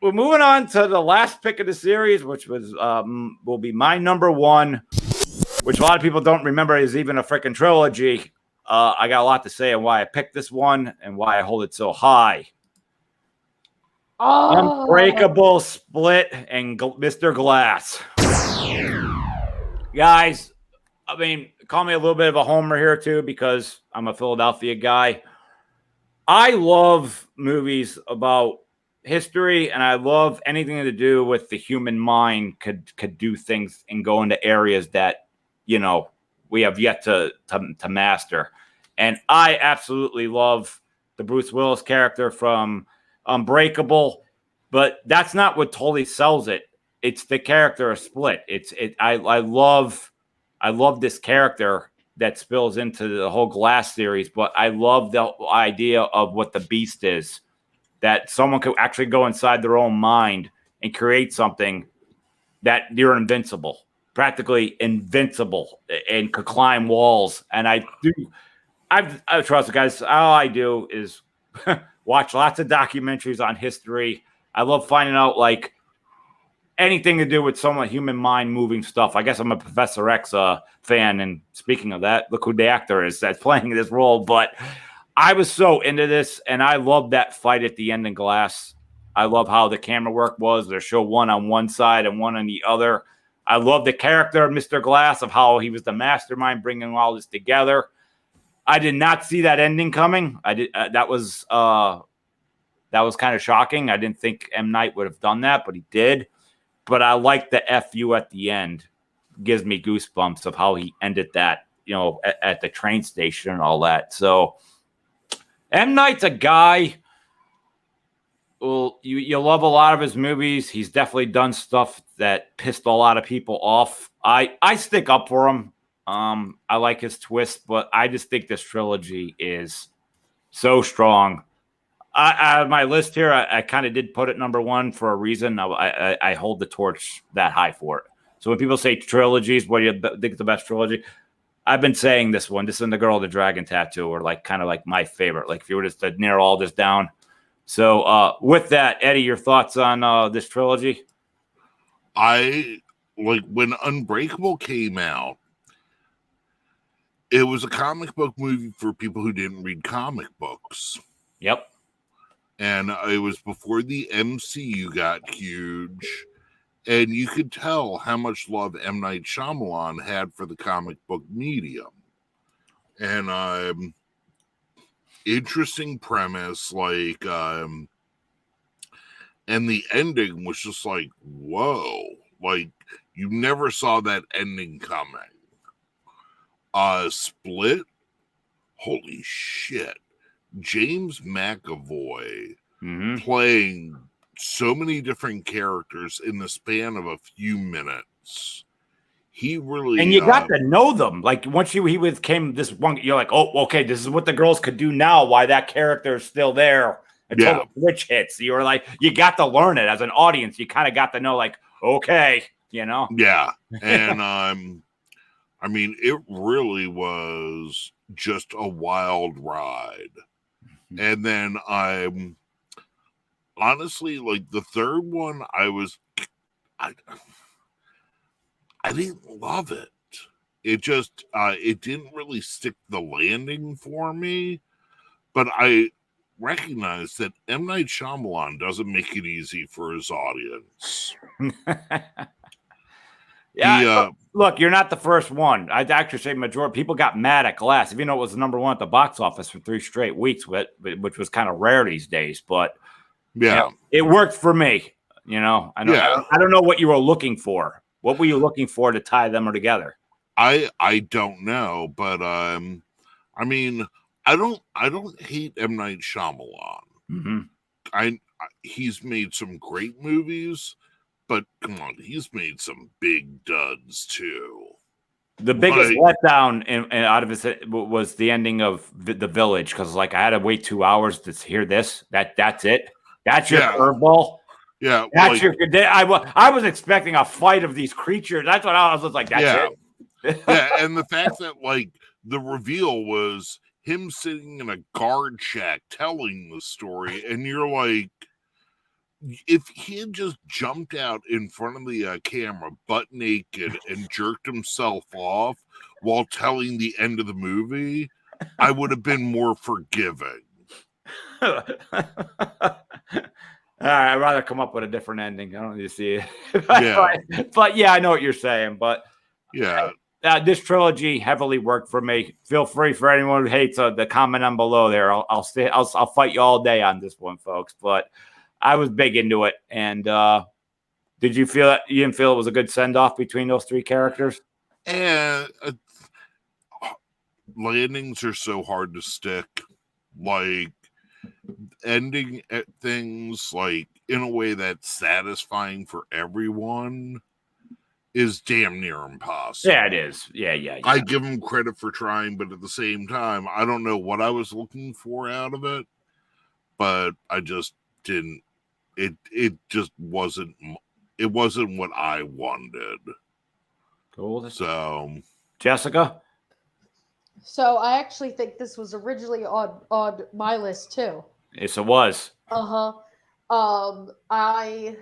we're moving on to the last pick of the series, which was will be my number one, which a lot of people don't remember is even a freaking trilogy. I got a lot to say on why I picked this one and why I hold it so high. Unbreakable, Split, and Mr. Glass. Guys, I mean, call me a little bit of a homer here too, because I'm a Philadelphia guy. I love movies about history, and I love anything to do with the human mind could do things and go into areas that, you know, we have yet to master. And I absolutely love the Bruce Willis character from Unbreakable, but that's not what totally sells it. It's the character of Split. I love this character that spills into the whole Glass series, but I love the idea of what the Beast is, that someone could actually go inside their own mind and create something that you're invincible, practically invincible, and could climb walls. And I trust guys. All I do is watch lots of documentaries on history. I love finding out like anything to do with some human mind moving stuff. I guess I'm a Professor X fan. And speaking of that, look who the actor is that's playing this role. But I was so into this, and I love that fight at the end in Glass. I love how the camera work was. They show one on one side and one on the other. I love the character of Mr. Glass, of how he was the mastermind bringing all this together. I did not see that ending coming. I did. That was kind of shocking. I didn't think M.Night would have done that, but he did. But I like the FU at the end. Gives me goosebumps of how he ended that, you know, at the train station and all that. So M.Night's a guy. Well, you love a lot of his movies. He's definitely done stuff that pissed a lot of people off. I stick up for him. I like his twist, but I just think this trilogy is so strong. My list here, I kind of did put it number one for a reason. I hold the torch that high for it. So when people say trilogies, what do you think is the best trilogy? I've been saying this one, this and The Girl with the Dragon Tattoo, are like kind of like my favorite. Like if you were just to narrow all this down. So with that, Eddie, your thoughts on this trilogy? I like when Unbreakable came out. It was a comic book movie for people who didn't read comic books. Yep. And it was before the MCU got huge. And you could tell how much love M. Night Shyamalan had for the comic book medium. And interesting premise, like, and the ending was just like, whoa. Like, you never saw that ending coming. Split, holy shit. James McAvoy playing so many different characters in the span of a few minutes. He really, and you got to know them. Like once he became this one, you're like, oh, okay, this is what the girls could do now. Why that character is still there until the switch hits. You were like, you got to learn it as an audience. You kind of got to know, like, okay, you know. Yeah, and I mean, it really was just a wild ride. And then honestly, like the third one, I didn't love it. It just it didn't really stick the landing for me. But I recognize that M. Night Shyamalan doesn't make it easy for his audience. Yeah, look, you're not the first one. I'd actually say majority people got mad at Glass. If you know, it was the number one at the box office for 3 straight weeks, which was kind of rare these days. But yeah, you know, it worked for me. You know, I don't know what you were looking for. What were you looking for to tie them together? I don't know, but I mean, I don't hate M. Night Shyamalan. He's made some great movies. But come on, he's made some big duds too. The biggest letdown out of it was the ending of The Village, because like I had to wait 2 hours to hear this. That's it. That's your curveball. Yeah, that's your. I was expecting a fight of these creatures. That's what I was like. That's it. Yeah, and the fact that like the reveal was him sitting in a guard shack telling the story, and you're like, if he had just jumped out in front of the camera butt naked and jerked himself off while telling the end of the movie, I would have been more forgiving. All right, I'd rather come up with a different ending. I don't need to see it. But yeah, I know what you're saying. But yeah, this trilogy heavily worked for me. Feel free for anyone who hates the comment on below there. I'll fight you all day on this one, folks. But I was big into it. And did you feel that you didn't feel it was a good send off between those three characters? And landings are so hard to stick. Like ending at things like in a way that's satisfying for everyone is damn near impossible. Yeah, it is. Yeah. I give him credit for trying, but at the same time, I don't know what I was looking for out of it, but I just didn't. It just wasn't. It wasn't what I wanted. Cool. So, Jessica. So I actually think this was originally on my list too. Yes, it was. I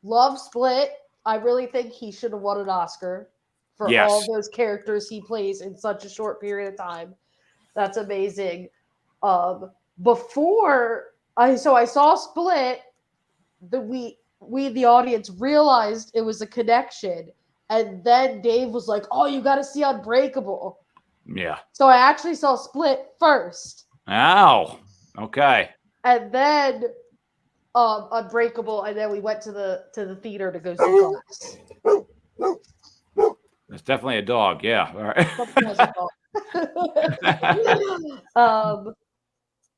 love Split. I really think he should have won an Oscar for all those characters he plays in such a short period of time. That's amazing. Before I saw Split, we the audience realized it was a connection, and then Dave was like, "Oh, you got to see Unbreakable." Yeah. So I actually saw Split first. Ow. Okay. And then Unbreakable, and then we went to the theater to go see Glass. It's definitely a dog. Yeah. All right.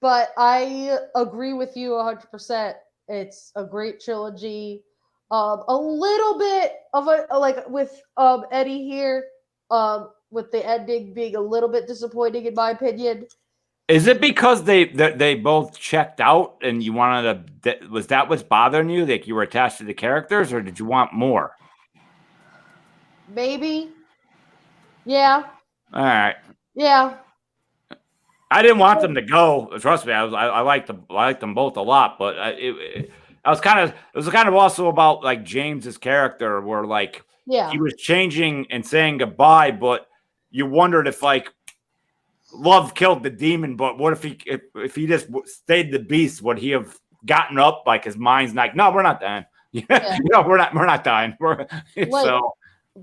But I agree with you 100%. It's a great trilogy. A little bit of a like with Eddie here. With the ending being a little bit disappointing in my opinion. Is it because they both checked out and you wanted to? Was that what's bothering you? Like you were attached to the characters, or did you want more? Maybe. Yeah. All right. Yeah. I didn't want them to go. Trust me, I liked them both a lot, but it was kind of also about like James's character, where like he was changing and saying goodbye, but you wondered if like love killed the demon, but what if he just stayed the beast? Would he have gotten up? Like his mind's like, no, we're not dying. Yeah. We're not dying. So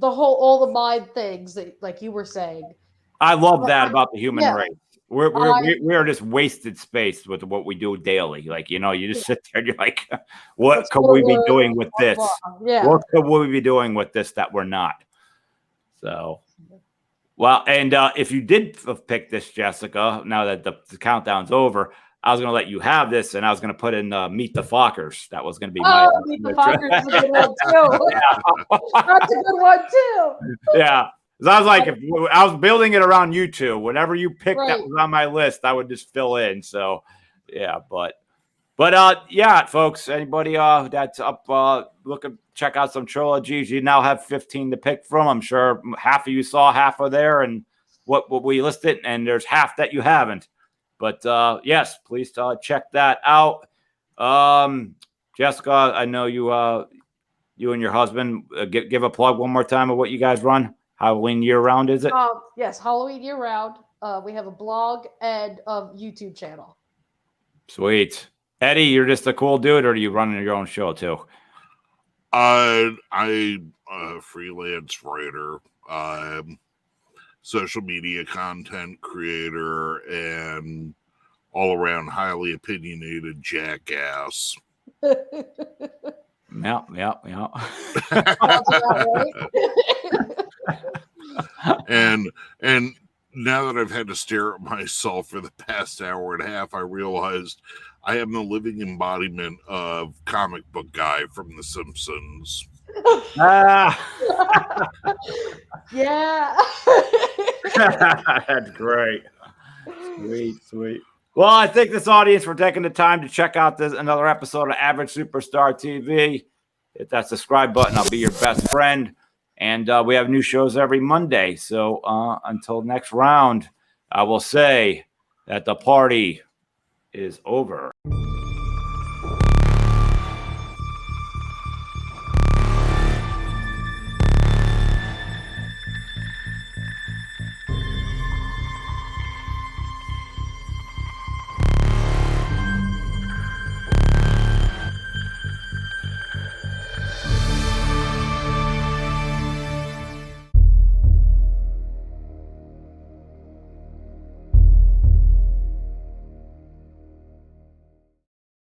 all the mind things that like you were saying. I love that about the human race. We're just wasted space with what we do daily. Like, you just sit there and you're like, what could we be doing with this? Yeah. What could we be doing with this that we're not? So, well, and if you did pick this, Jessica, now that the countdown's over, I was going to let you have this, and I was going to put in Meet the Fockers. That was going to be my. Meet the Fockers is a good one too. That's a good one too. Yeah. I was like, if I was building it around you two, whatever you picked that was on my list, I would just fill in. So, yeah, but yeah, folks, anybody that's up check out some trilogies. You now have 15 to pick from. I'm sure half of you saw half of there and what we listed, and there's half that you haven't. But yes, please check that out. Jessica, I know you and your husband give a plug one more time of what you guys run. Halloween year-round, is it? Yes, Halloween year-round. We have a blog and a YouTube channel. Sweet. Eddie, you're just a cool dude, or are you running your own show too? I'm a freelance writer, social media content creator, and all-around highly opinionated jackass. Yeah. and now that I've had to stare at myself for the past hour and a half, I realized I am the living embodiment of comic book guy from The Simpsons. Yeah. That's great. Sweet. Well, I thank this audience for taking the time to check out another episode of Average Superstar TV. Hit that subscribe button. I'll be your best friend. And we have new shows every Monday. So until next round, I will say that the party is over.